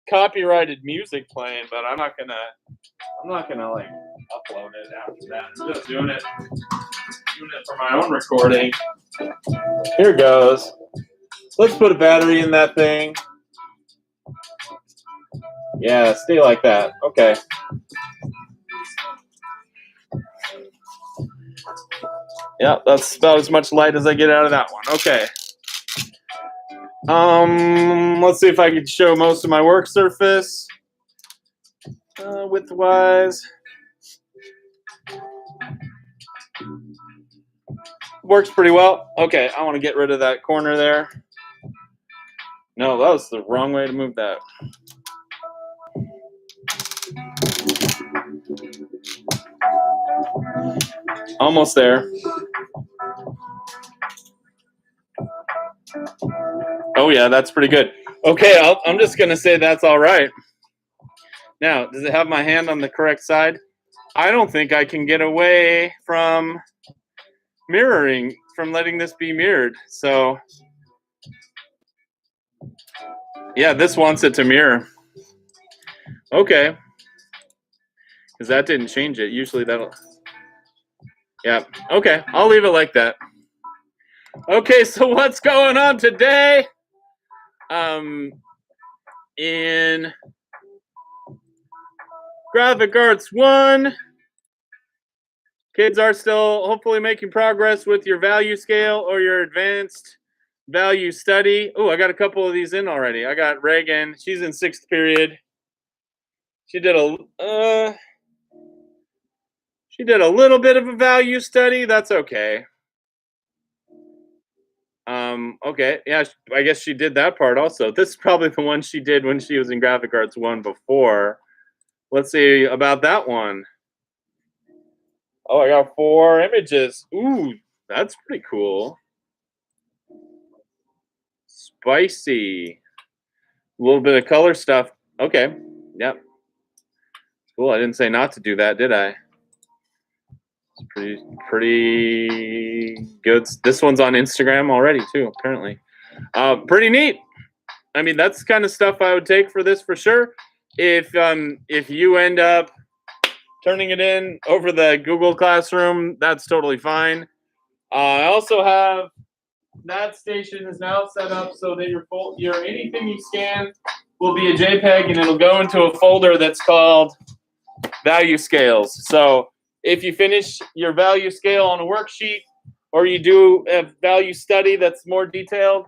copyrighted music playing, but I'm not gonna like upload it after that. I'm just doing it for my own recording. Here goes. Let's put a battery in that thing. Yeah, stay like that. Okay. Yeah, that's about as much light as I get out of that one. Okay. Let's see if I can show most of my work surface width-wise. Works pretty well. Okay, I want to get rid of that corner there. No, that was the wrong way to move that. Almost there. Oh yeah, that's pretty good. Okay, I'm just going to say that's all right. Now, does it have my hand on the correct side? I don't think I can get away from mirroring, from letting this be mirrored. So, yeah, this wants it to mirror. Okay. Because that didn't change it. Usually that'll... Yeah, okay, I'll leave it like that. Okay, so what's going on today? In Graphic Arts 1, kids are still hopefully making progress with your value scale or your advanced value study. Oh, I got a couple of these in already. I got Reagan. She's in 6th period. She did a little bit of a value study. That's okay. Okay, yeah, I guess she did that part also. This is probably the one she did when she was in Graphic Arts 1 before. Let's see about that one. Oh, I got 4 images. Ooh, that's pretty cool. Spicy. A little bit of color stuff. Okay, yep. Cool, I didn't say not to do that, did I? It's pretty good. This one's on Instagram already too, apparently. Pretty neat. I mean, that's the kind of stuff I would take for this for sure. If you end up turning it in over the Google Classroom, that's totally fine. I also have that station is now set up so that your anything you scan will be a JPEG and it'll go into a folder that's called value scales. So if you finish your value scale on a worksheet or you do a value study that's more detailed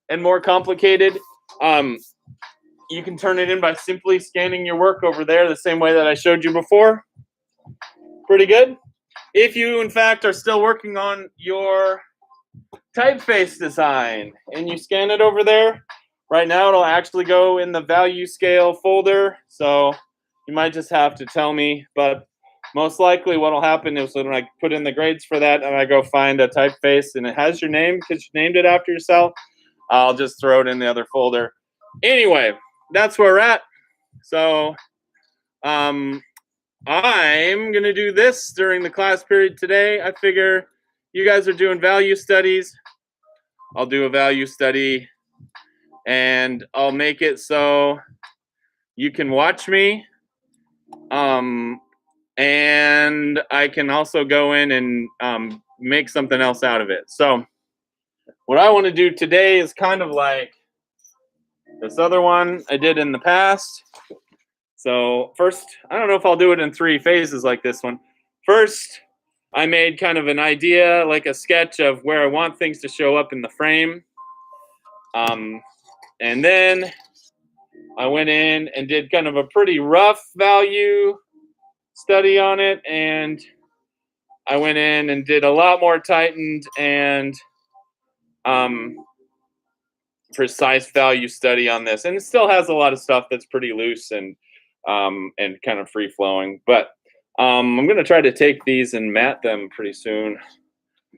and more complicated, you can turn it in by simply scanning your work over there the same way that I showed you before. Pretty good. If you, in fact, are still working on your typeface design and you scan it over there, right now it'll actually go in the value scale folder. So you might just have to tell me, but most likely what will happen is when I put in the grades for that and I go find a typeface and it has your name because you named it after yourself, I'll just throw it in the other folder. Anyway, that's where we're at. So I'm going to do this during the class period today. I figure you guys are doing value studies. I'll do a value study and I'll make it so you can watch me. And I can also go in and make something else out of it. So what I want to do today is kind of like this other one I did in the past. So first, I don't know if I'll do it in 3 phases like this one. First, I made kind of an idea, like a sketch of where I want things to show up in the frame. And then I went in and did kind of a pretty rough value study on it, and I went in and did a lot more tightened and precise value study on this, and it still has a lot of stuff that's pretty loose and kind of free flowing, but I'm going to try to take these and mat them pretty soon,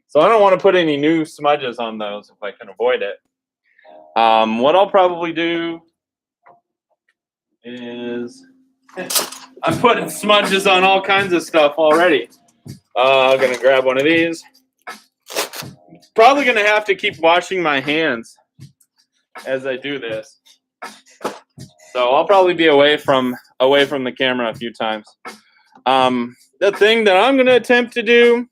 so I don't want to put any new smudges on those if I can avoid it. What I'll probably do is I'm putting smudges on all kinds of stuff already. I'm going to grab one of these. Probably going to have to keep washing my hands as I do this. So I'll probably be away from the camera a few times. The thing that I'm going to attempt to do,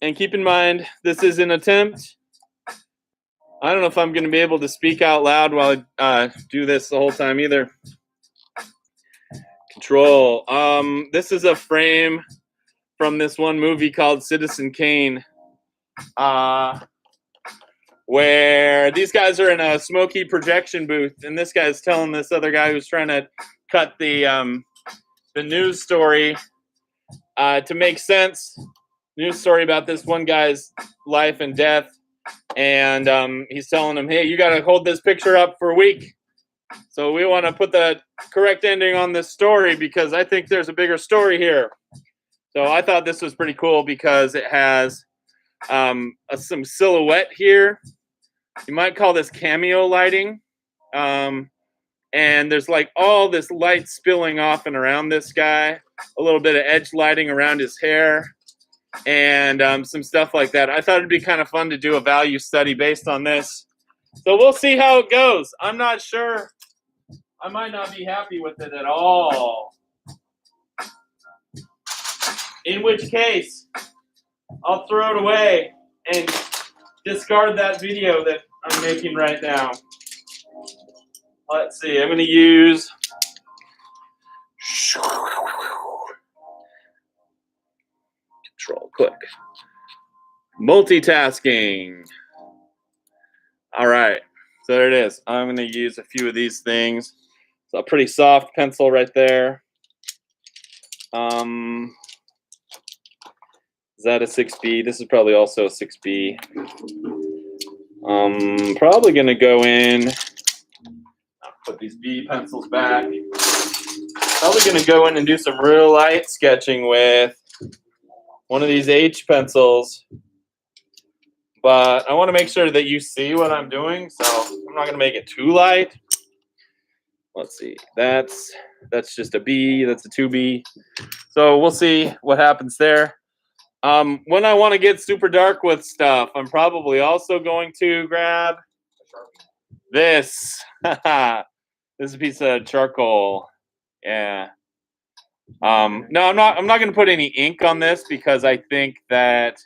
and keep in mind, this is an attempt. I don't know if I'm going to be able to speak out loud while I do this the whole time either. Control. This is a frame from this one movie called Citizen Kane, where these guys are in a smoky projection booth, and this guy's telling this other guy who's trying to cut the news story to make sense. News story about this one guy's life and death, and he's telling him, hey, you got to hold this picture up for a week. So we want to put the correct ending on this story because I think there's a bigger story here. So I thought this was pretty cool because it has some silhouette here. You might call this cameo lighting. And there's like all this light spilling off and around this guy, a little bit of edge lighting around his hair, and some stuff like that. I thought it'd be kind of fun to do a value study based on this. So we'll see how it goes. I'm not sure. I might not be happy with it at all. In which case, I'll throw it away and discard that video that I'm making right now. Let's see, I'm going to use Control click. Multitasking. All right, so there it is. I'm going to use a few of these things. It's a pretty soft pencil right there. Is that a 6B? This is probably also a 6B. Probably going to go in. I'll put these B pencils back. Probably going to go in and do some real light sketching with one of these H pencils. But I want to make sure that you see what I'm doing, so I'm not going to make it too light. Let's see. That's just a B. That's a 2B. So we'll see what happens there. When I want to get super dark with stuff, I'm probably also going to grab this. This is a piece of charcoal. Yeah. No, I'm not going to put any ink on this because I think that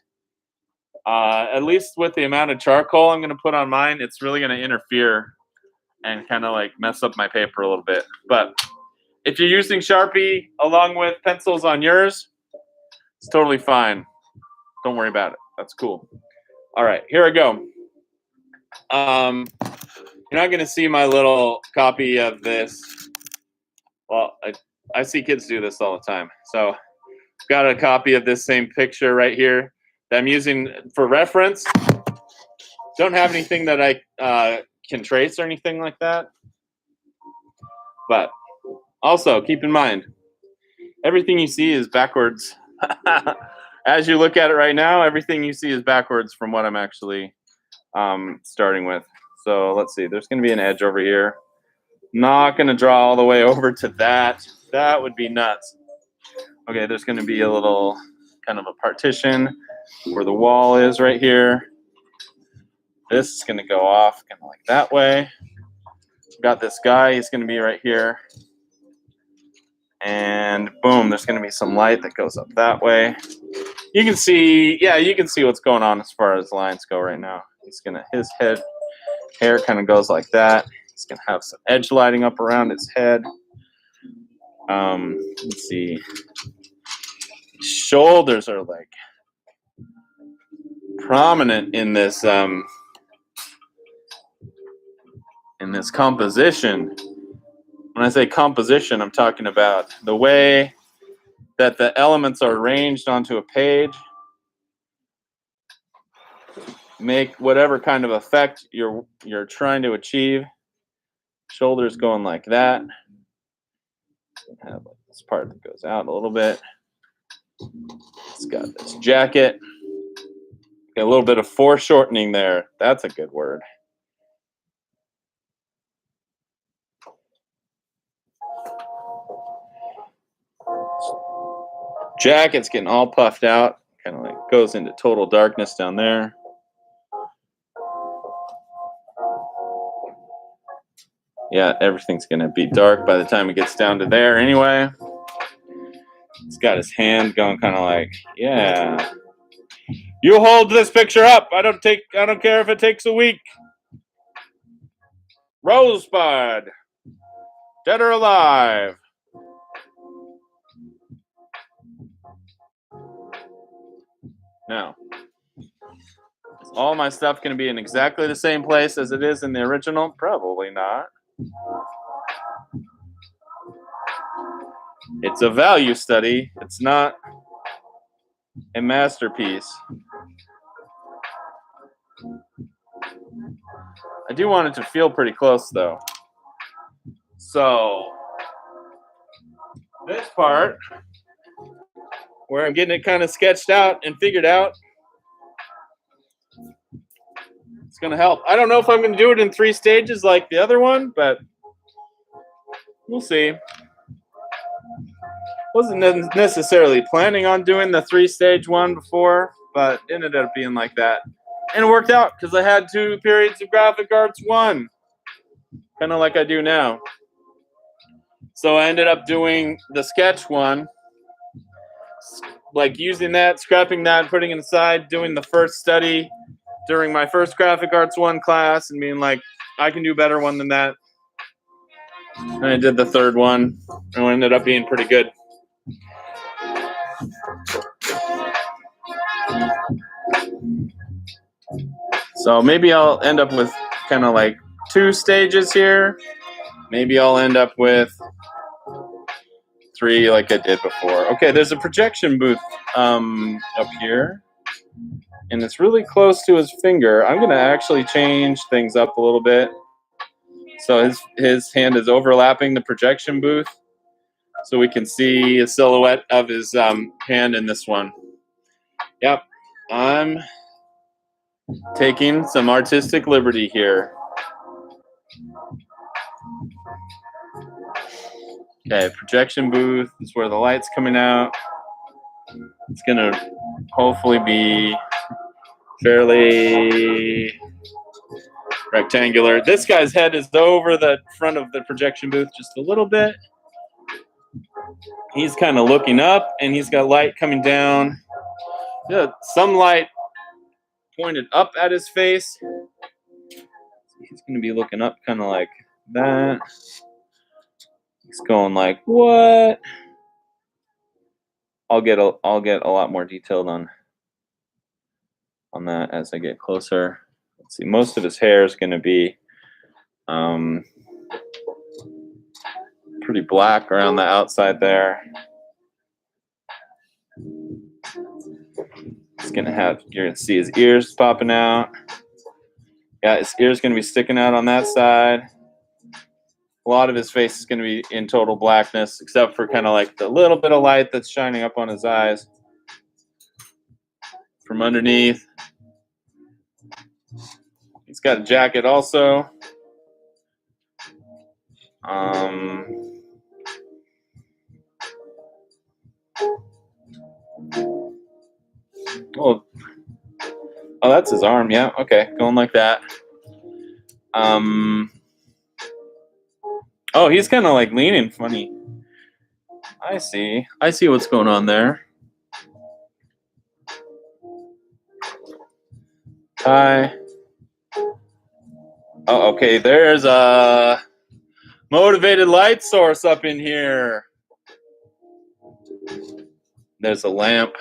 at least with the amount of charcoal I'm going to put on mine, it's really going to interfere and kind of like mess up my paper a little bit. But if you're using Sharpie along with pencils on yours, it's totally fine. Don't worry about it. That's cool. All right, here I go. You're not going to see my little copy of this. Well, I see kids do this all the time. So I've got a copy of this same picture right here that I'm using for reference. Don't have anything that I can trace or anything like that. But also, keep in mind, everything you see is backwards. As you look at it right now, everything you see is backwards from what I'm actually starting with. So let's see. There's going to be an edge over here. Not going to draw all the way over to that. That would be nuts. Okay, there's going to be a little kind of a partition where the wall is right here. This is going to go off kind of like that way. Got this guy. He's going to be right here. And boom, there's going to be some light that goes up that way. You can see, yeah, you can see what's going on as far as lines go right now. His hair kind of goes like that. He's going to have some edge lighting up around his head. Let's see. Shoulders are like prominent in this composition. When I say composition, I'm talking about the way that the elements are arranged onto a page. Make whatever kind of effect you're trying to achieve. Shoulders going like that. Have this part that goes out a little bit. It's got this jacket. Got a little bit of foreshortening there. That's a good word. Jacket's getting all puffed out. Kind of like goes into total darkness down there. Yeah, everything's gonna be dark by the time it gets down to there anyway. He's got his hand going kind of like, yeah. You hold this picture up. I don't care if it takes a week. Rosebud. Dead or alive. Now, is all my stuff going to be in exactly the same place as it is in the original? Probably not. It's a value study. It's not a masterpiece. I do want it to feel pretty close, though. So, this part, where I'm getting it kind of sketched out and figured out, it's going to help. I don't know if I'm going to do it in 3 stages like the other one, but we'll see. Wasn't necessarily planning on doing the 3-stage one before, but it ended up being like that. And it worked out because I had 2 periods of Graphic Arts 1, kind of like I do now. So I ended up doing the sketch one, like using that, scrapping that, putting it aside, doing the first study during my first Graphic Arts 1 class and being like, I can do a better one than that. And I did the 3rd one, and it ended up being pretty good. So maybe I'll end up with kind of like 2 stages here. Maybe I'll end up with 3 like I did before. Okay, there's a projection booth up here. And it's really close to his finger. I'm going to actually change things up a little bit. So his hand is overlapping the projection booth. So we can see a silhouette of his hand in this one. Yep, I'm taking some artistic liberty here. Okay, projection booth is where the light's coming out. It's going to hopefully be fairly rectangular. This guy's head is over the front of the projection booth just a little bit. He's kind of looking up, and he's got light coming down. Yeah, some light pointed up at his face. He's going to be looking up kind of like that. He's going like, what? I'll get a lot more detailed on that as I get closer. Let's see, most of his hair is going to be pretty black around the outside there. It's going to have, you're going to see his ears popping out. Yeah, his ears going to be sticking out on that side. A lot of his face is going to be in total blackness, except for kind of like the little bit of light that's shining up on his eyes from underneath. He's got a jacket also. Oh, that's his arm. Yeah, okay, going like that. Oh, he's kind of like leaning funny. I see what's going on there. Hi. Oh, okay, there's a motivated light source up in here. There's a lamp,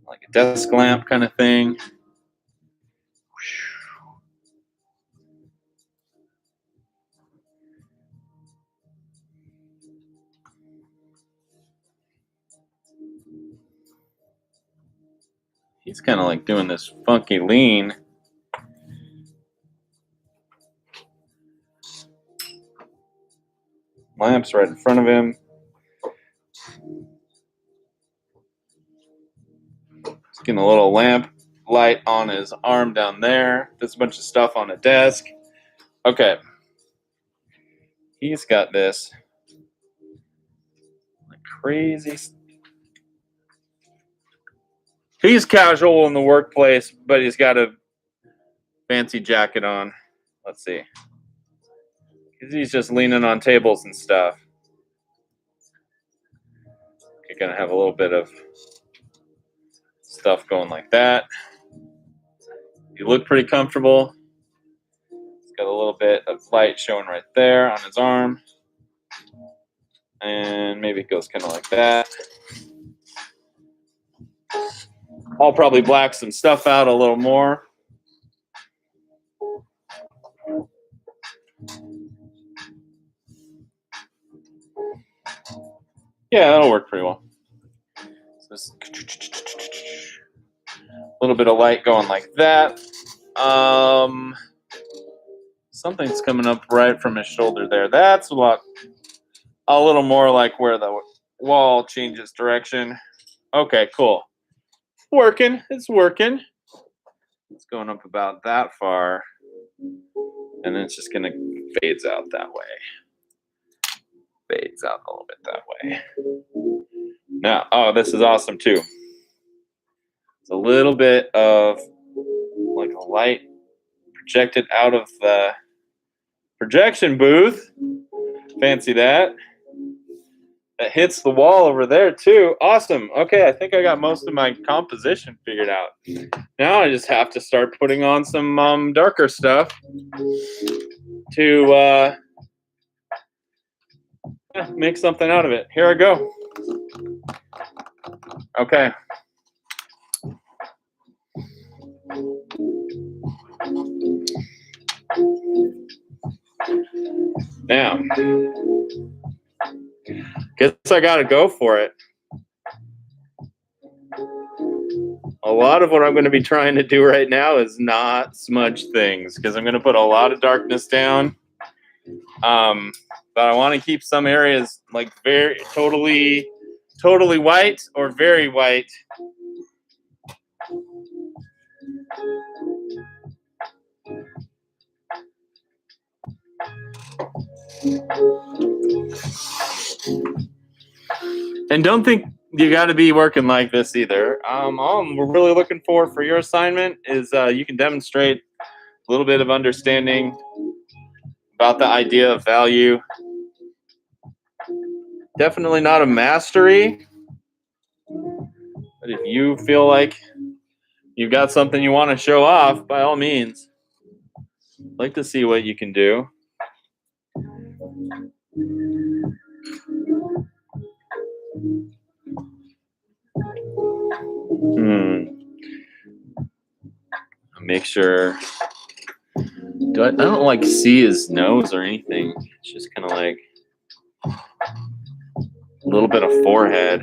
like a desk lamp kind of thing. He's kind of like doing this funky lean. Lamp's right in front of him. He's getting a little lamp light on his arm down there. There's a bunch of stuff on a desk. Okay. He's got this like crazy. He's casual in the workplace, but he's got a fancy jacket on. Let's see. He's just leaning on tables and stuff. You're gonna have a little bit of stuff going like that. You look pretty comfortable. He's got a little bit of light showing right there on his arm. And maybe it goes kind of like that. I'll probably black some stuff out a little more. Yeah, that'll work pretty well. So just a little bit of light going like that. Something's coming up right from his shoulder there. That's a little more like where the wall changes direction. Okay, cool. Working. It's working. It's going up about that far. And then it's just going to fades out that way. Fades out a little bit that way. Now, oh, this is awesome too. It's a little bit of like a light projected out of the projection booth. Fancy that. That hits the wall over there too. Awesome. Okay, I think I got most of my composition figured out. Now I just have to start putting on some darker stuff to make something out of it. Here I go. Okay. Now, guess I gotta go for it. A lot of what I'm going to be trying to do right now is not smudge things because I'm going to put a lot of darkness down. But I want to keep some areas like very totally white or very white. And don't think you got to be working like this either. All we're really looking for your assignment is you can demonstrate a little bit of understanding about the idea of value. Definitely not a mastery, but if you feel like you've got something you want to show off, by all means, I'd like to see what you can do. Make sure. I don't like see his nose or anything. It's just kind of like a little bit of forehead,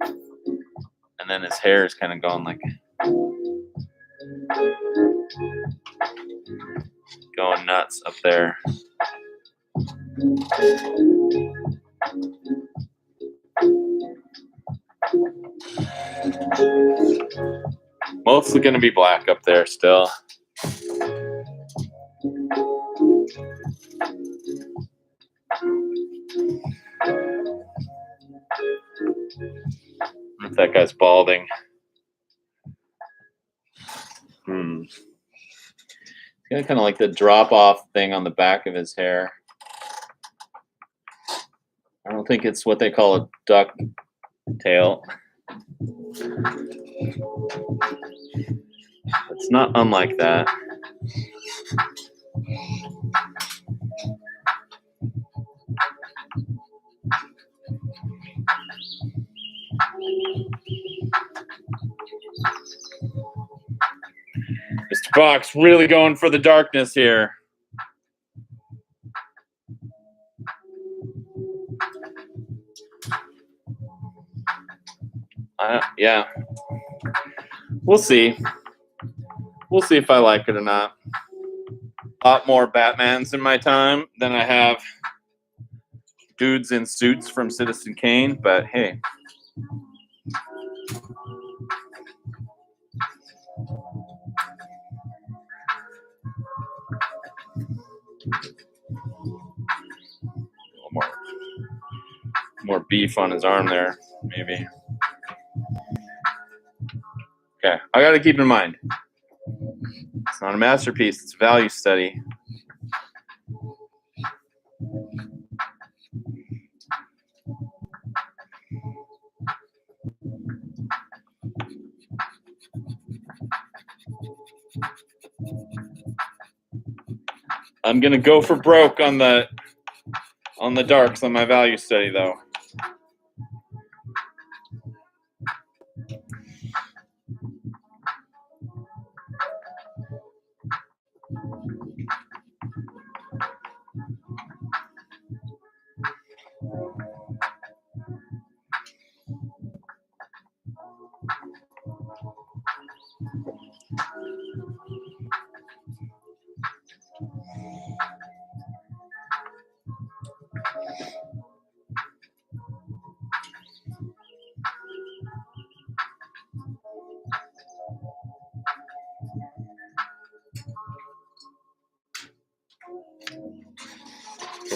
and then his hair is kind of going like going nuts up there. Mostly going to be black up there still. If that guy's balding. He's got kind of like the drop-off thing on the back of his hair. I don't think it's what they call a duck tail. It's not unlike that. Mr. Box really going for the darkness here. Yeah. We'll see. We'll see if I like it or not. A lot more Batmans in my time than I have dudes in suits from Citizen Kane, but hey. A little more beef on his arm there, maybe. Okay, I got to keep in mind, it's not a masterpiece, it's a value study. I'm gonna go for broke on the darks on my value study though.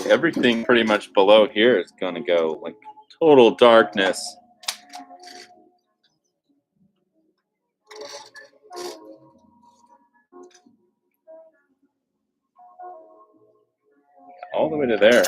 Everything pretty much below here is going to go like total darkness. All the way to there.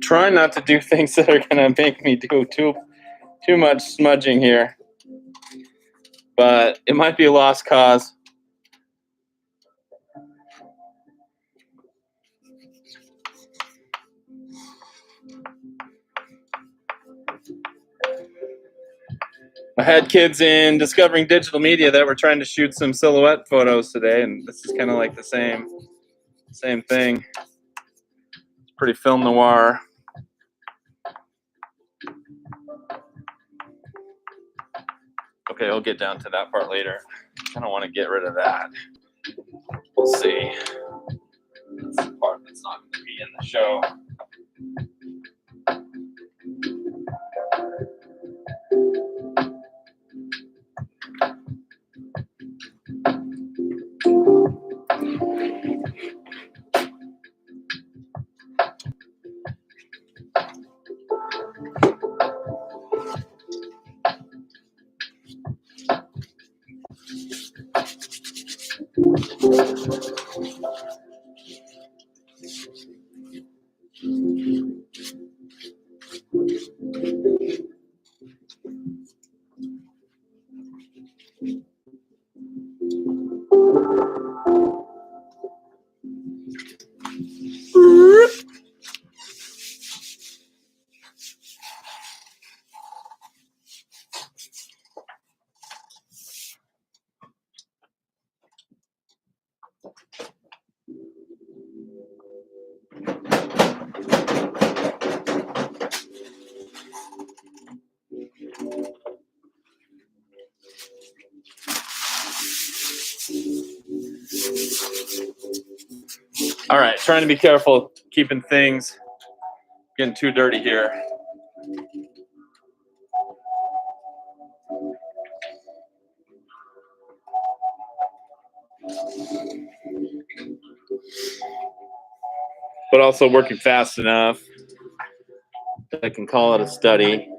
Try not to do things that are going to make me do too much smudging here. But it might be a lost cause. I had kids in Discovering Digital Media that were trying to shoot some silhouette photos today, and this is kind of like the same thing. It's pretty film noir. Okay, I'll get down to that part later. I don't want to get rid of that. We'll see. That's the part that's not going to be in the show. All right, trying to be careful, keeping things getting too dirty here. But also working fast enough that I can call it a study.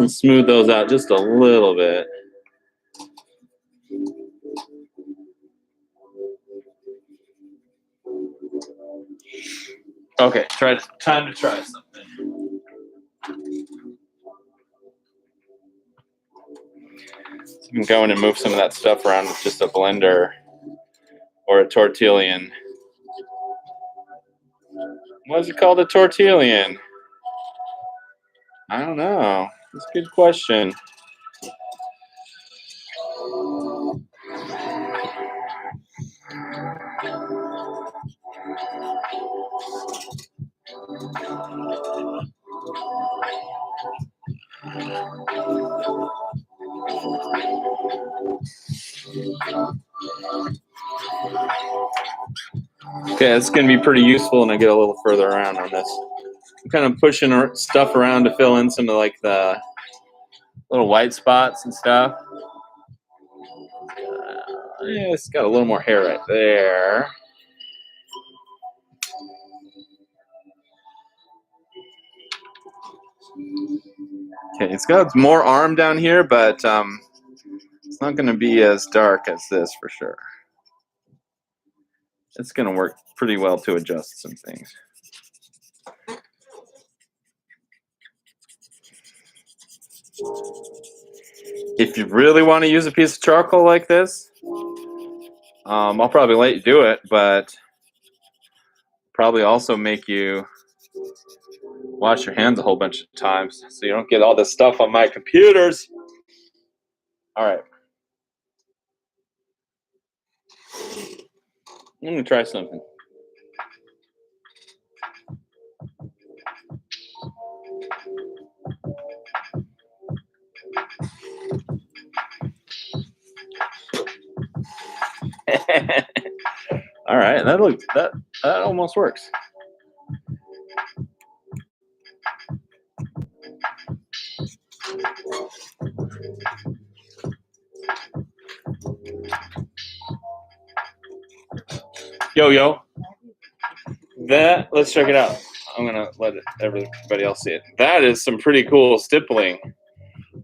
Smooth those out just a little bit. Okay, time to try something. So you can go in and move some of that stuff around with just a blender or a tortillion. What is it called, a tortillion? I don't know. That's a good question. Okay, it's going to be pretty useful when I get a little further around on this. I'm kind of pushing stuff around to fill in some of like the little white spots and stuff. Yeah, it's got a little more hair right there. Okay, it's got more arm down here, but it's not going to be as dark as this for sure. It's going to work pretty well to adjust some things. If you really want to use a piece of charcoal like this, I'll probably let you do it, but probably also make you wash your hands a whole bunch of times so you don't get all this stuff on my computers. All right. I'm going to try something. All right, that almost works. Yo, let's check it out. I'm gonna let everybody else see it. That is some pretty cool stippling.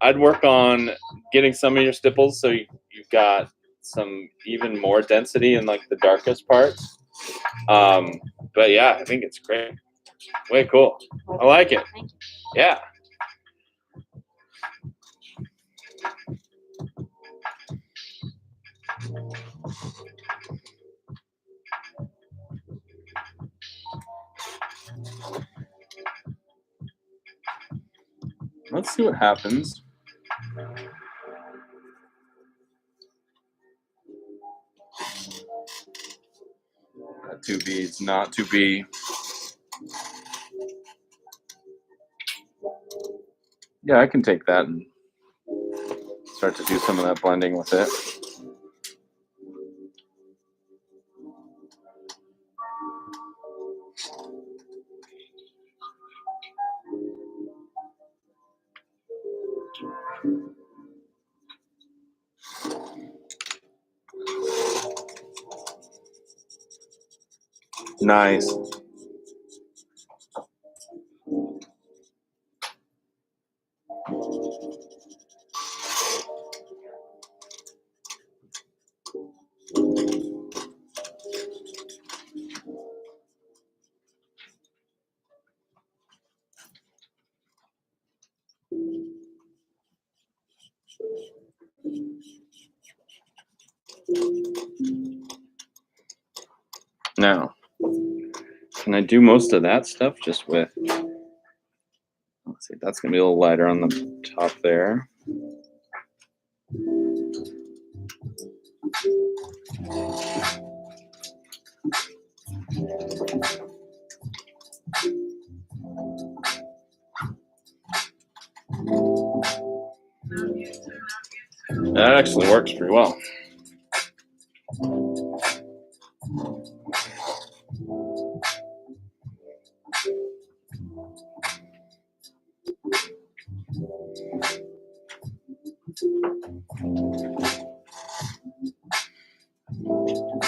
I'd work on getting some of your stipples so you've got some even more density in like the darkest parts. But yeah, I think it's great. Way cool. I like it. Yeah. Let's see what happens. Got 2 beads, not to be. Yeah, I can take that and start to do some of that blending with it. Nice. Now, can I do most of that stuff just with, let's see, that's going to be a little lighter on the top there. That actually works pretty well.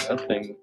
That thing.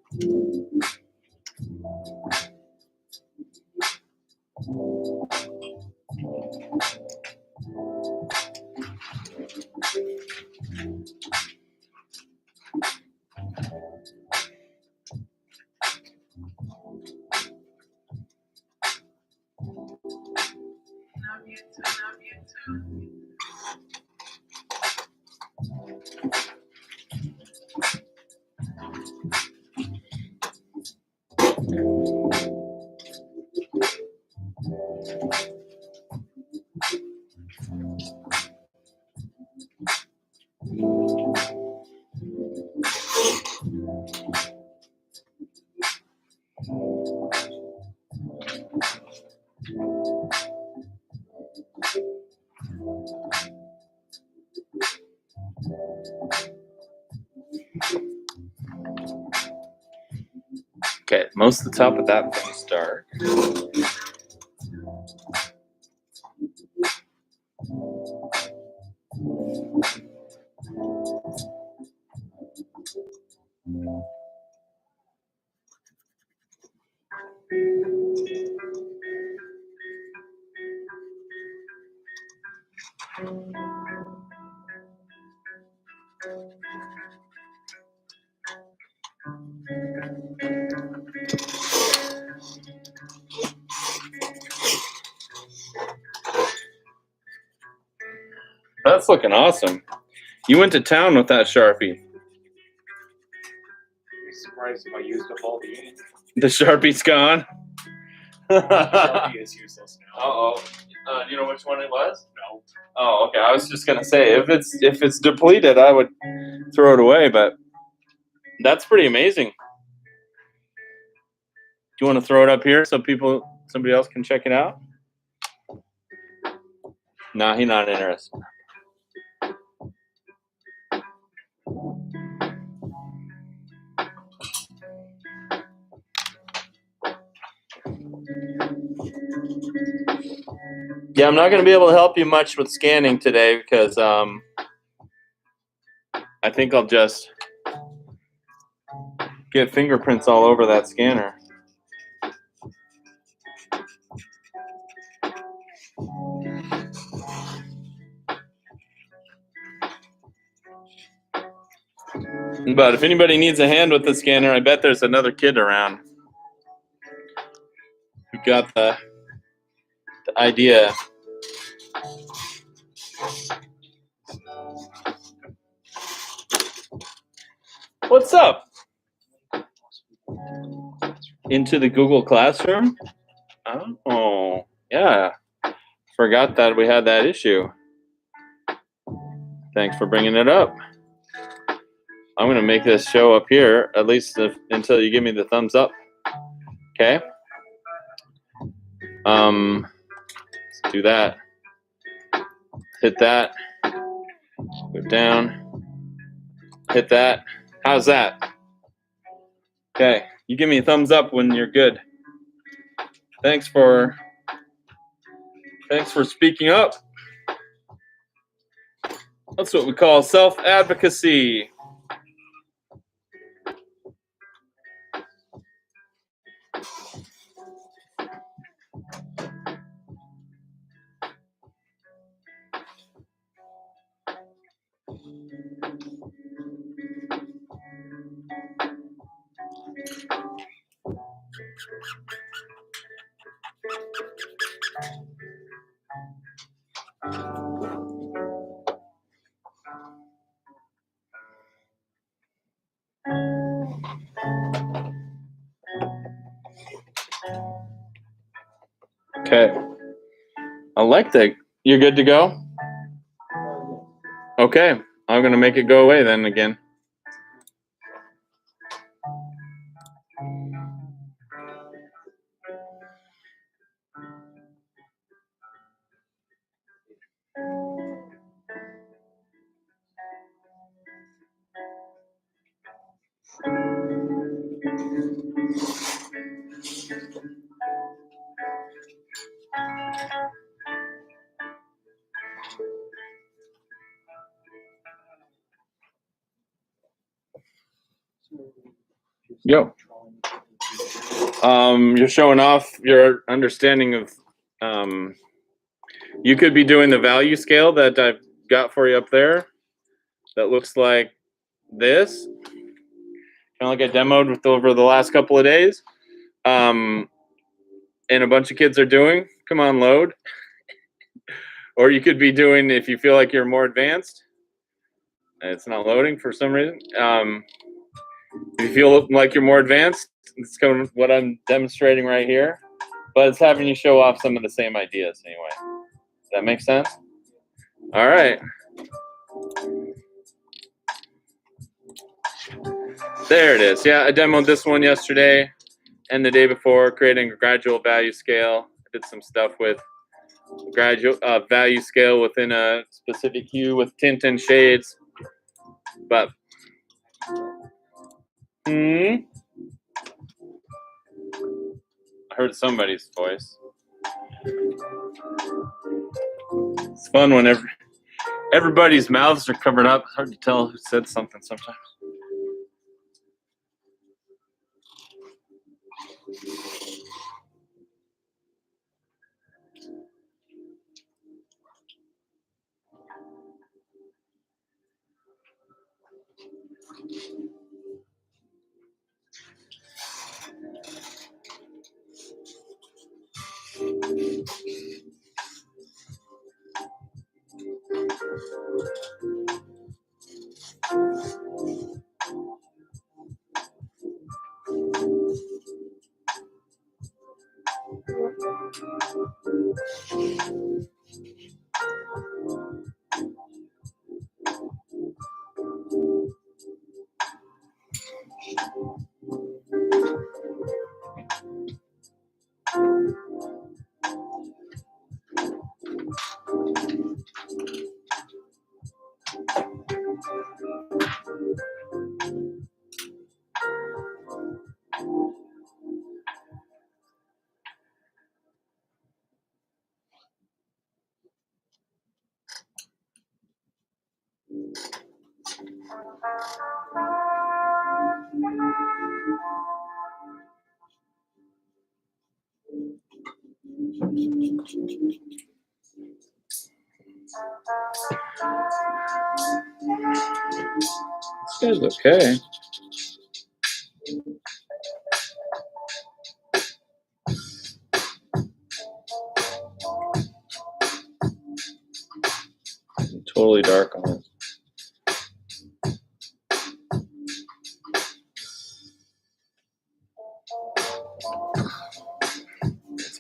Okay, most of the top of that thing's dark. That's looking awesome. You went to town with that Sharpie. I'm surprised if I used up all the ink. The Sharpie's gone. Sharpie is useless now. Uh-oh. Do you know which one it was? No. Oh, okay. I was just gonna say if it's depleted, I would throw it away. But that's pretty amazing. Do you want to throw it up here so somebody else can check it out? Nah, he's not interested. Yeah, I'm not going to be able to help you much with scanning today because I think I'll just get fingerprints all over that scanner. But if anybody needs a hand with the scanner, I bet there's another kid around who got the idea. What's up? Into the Google Classroom? Oh, yeah. Forgot that we had that issue. Thanks for bringing it up. I'm going to make this show up here, at least until you give me the thumbs up. Okay? Let's do that. Hit that. Go down. Hit that. How's that? Okay. You give me a thumbs up when you're good. Thanks for speaking up. That's what we call self-advocacy. Okay. I like that. You're good to go? Okay. I'm going to make it go away then again. Yo. You're showing off your understanding of you could be doing the value scale that I've got for you up there that looks like this, kind of like I demoed with over the last couple of days, and a bunch of kids are doing. Come on, load. Or you could be doing, if you feel like you're more advanced, and it's not loading for some reason. If you feel like you're more advanced, it's kind of what I'm demonstrating right here. But it's having you show off some of the same ideas anyway. Does that make sense? All right. There it is. Yeah, I demoed this one yesterday and the day before, creating a gradual value scale. I did some stuff with gradual value scale within a specific hue with tint and shades. But I heard somebody's voice. It's fun when everybody's mouths are covered up. It's hard to tell who said something sometimes. This guy's okay. Totally dark on this.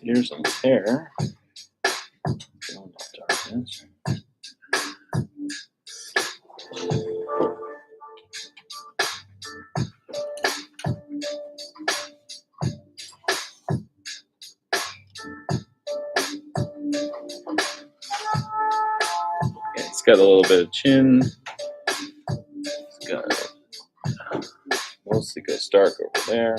Here's some hair. Darkness. It's got a little bit of chin. It's got mostly goes dark over there.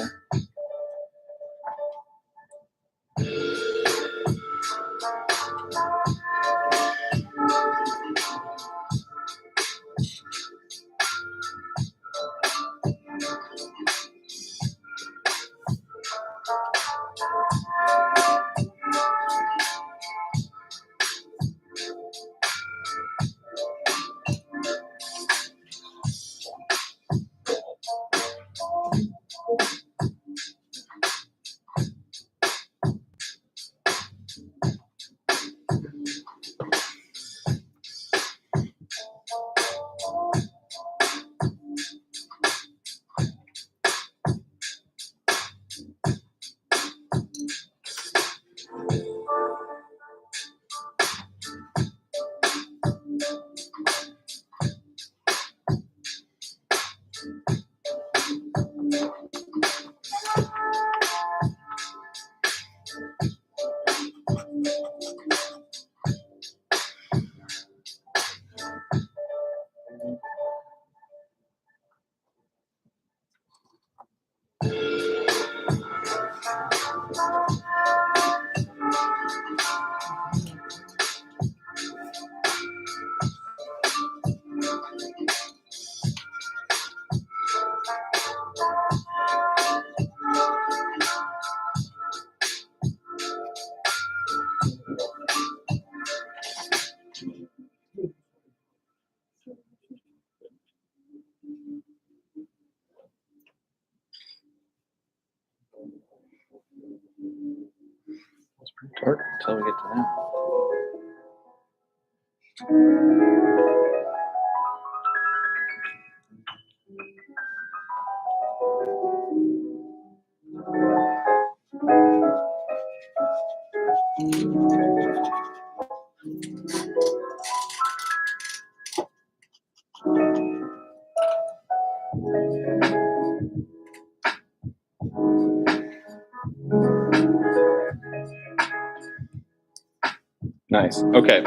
It's pretty dark until we get to that. Nice. Okay.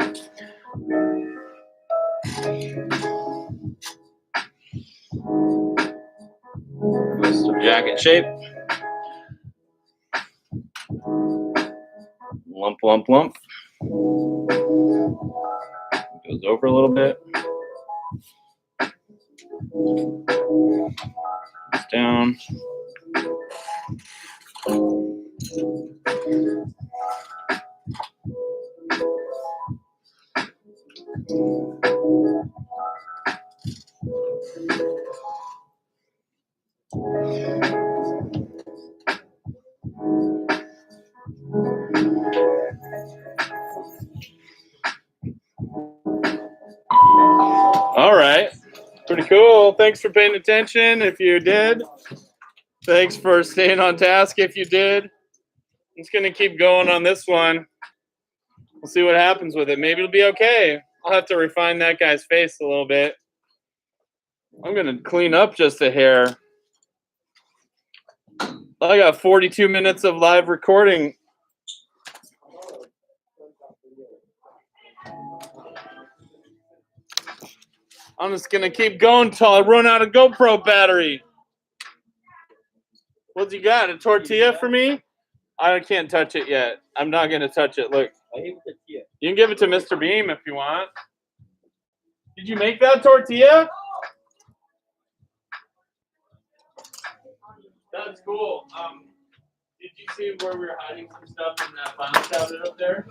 Twist of jacket shape. Lump, lump, lump. Goes over a little bit. Goes down. All right. Pretty cool. Thanks for paying attention if you did. Thanks for staying on task if you did. I'm just going to keep going on this one. We'll see what happens with it. Maybe it'll be okay. I'll have to refine that guy's face a little bit. I'm going to clean up just a hair. I got 42 minutes of live recording. I'm just going to keep going till I run out of GoPro battery. What you got? A tortilla for me? I can't touch it yet. I'm not going to touch it. Look. You can give it to Mr. Beam if you want. Did you make that tortilla? That's cool. Did you see where we were hiding some stuff in that file cabinet up there?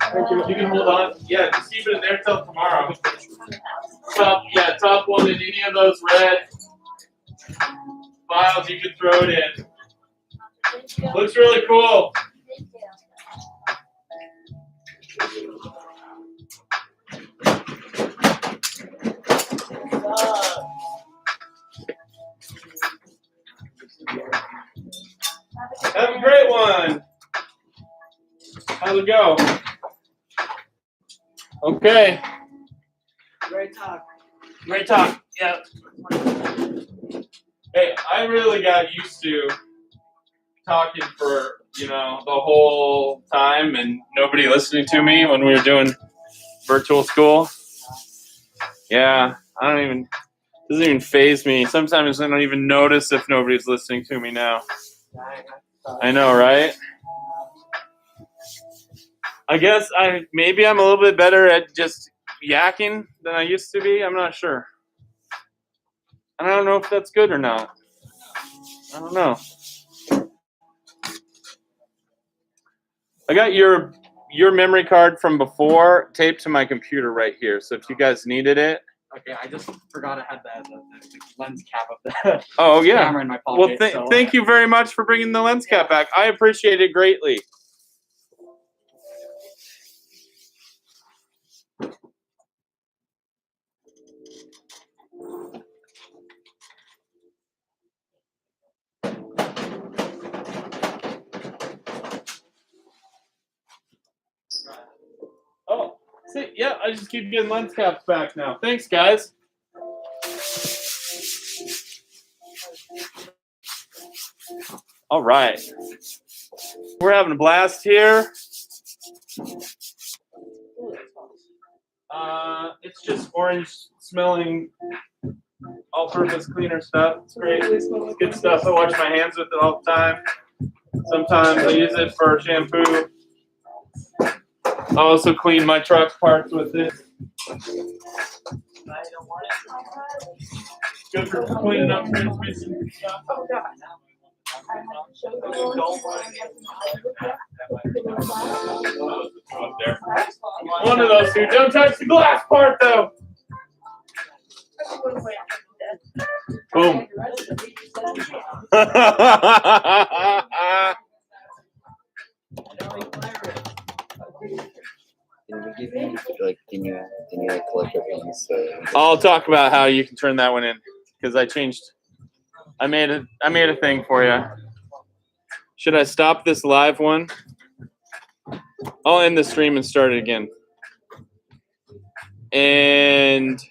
You can hold on. Yeah, just keep it in there till tomorrow. Top one in any of those red files, you can throw it in. Looks really cool. Have a great one. How'd it go? Okay. Great talk. Great talk. Yeah. Hey, I really got used to talking for, the whole time and nobody listening to me when we were doing virtual school. Yeah, it doesn't even faze me. Sometimes I don't even notice if nobody's listening to me now. I know, right? I guess maybe I'm a little bit better at just yakking than I used to be. I'm not sure. I don't know if that's good or not. I don't know. I got your memory card from before taped to my computer right here. So if you guys needed it. Okay, I just forgot I had the lens cap of the Oh, yeah. camera in my pocket. Well, thank you very much for bringing the lens cap back. I appreciate it greatly. Oh, see, yeah, I just keep getting lens caps back now. Thanks, guys. All right. We're having a blast here. It's just orange smelling all-purpose cleaner stuff. It's great. It's good stuff. I wash my hands with it all the time. Sometimes I use it for shampoo. I also clean my truck parts with it. Good for cleaning up transmission and stuff. One of those two. Don't touch the glass part, though. Boom. Like, can you like collect your things? I'll talk about how you can turn that one in because I made a thing for you. Should I stop this live one? I'll end the stream and start it again. And